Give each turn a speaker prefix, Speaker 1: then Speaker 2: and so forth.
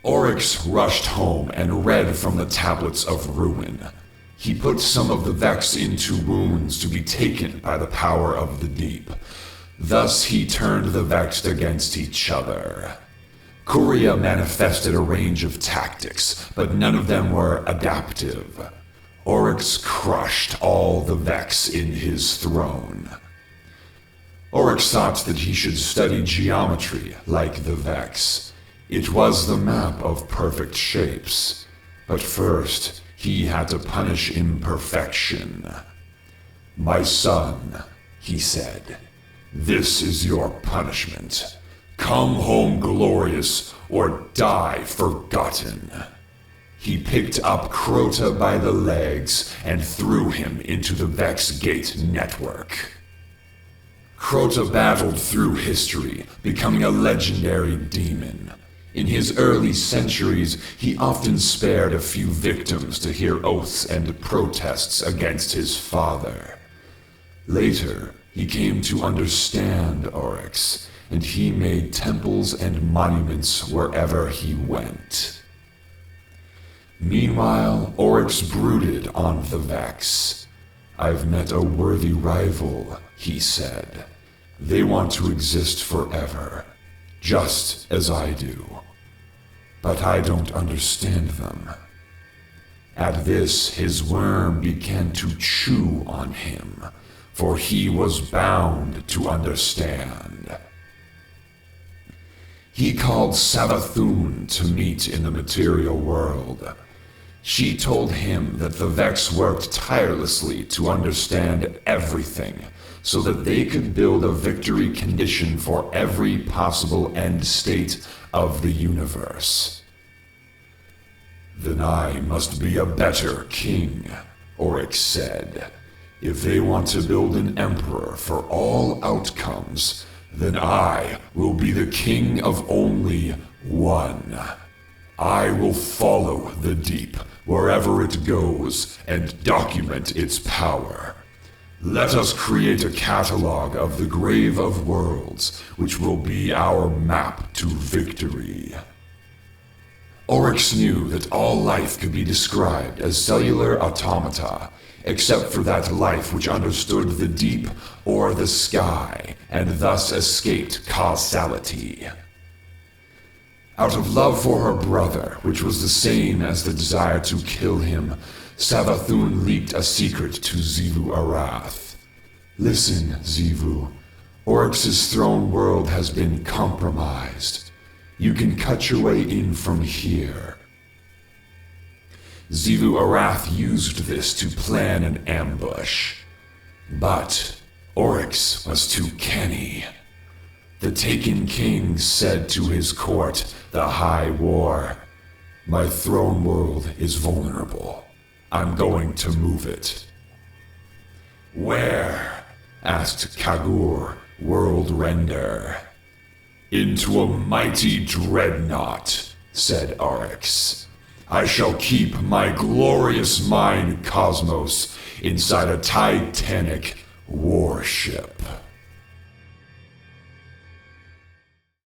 Speaker 1: Oryx rushed home and read from the tablets of ruin. He put some of the Vex into wounds to be taken by the power of the deep. Thus he turned the Vex against each other. Kuria manifested a range of tactics, but none of them were adaptive. Oryx crushed all the Vex in his throne. Oryx thought that he should study geometry like the Vex. It was the map of perfect shapes. But first, he had to punish imperfection. "My son," he said, "this is your punishment. Come home glorious, or die forgotten." He picked up Crota by the legs and threw him into the Vex Gate network. Crota battled through history, becoming a legendary demon. In his early centuries, he often spared a few victims to hear oaths and protests against his father. Later, he came to understand Oryx, and he made temples and monuments wherever he went. Meanwhile, Oryx brooded on the Vex. "I've met a worthy rival," he said. "They want to exist forever, just as I do. But I don't understand them." At this, his worm began to chew on him, for he was bound to understand. He called Savathun to meet in the material world. She told him that the Vex worked tirelessly to understand everything, so that they could build a victory condition for every possible end state of the universe. "Then I must be a better king," Oryx said. "If they want to build an emperor for all outcomes, then I will be the king of only one. I will follow the deep wherever it goes and document its power. Let us create a catalog of the Grave of Worlds, which will be our map to victory." Oryx knew that all life could be described as cellular automata, except for that life which understood the deep or the sky, and thus escaped causality. Out of love for her brother, which was the same as the desire to kill him, Savathun leaked a secret to Xivu Arath. "Listen, Xivu. Oryx's throne world has been compromised. You can cut your way in from here." Xivu Arath used this to plan an ambush. But Oryx was too canny. The Taken King said to his court, the High War, "My throne world is vulnerable. I'm going to move it." "Where?" asked Kagur, World Render. "Into a mighty dreadnought," said Oryx. "I shall keep my glorious mind Cosmos inside a titanic warship."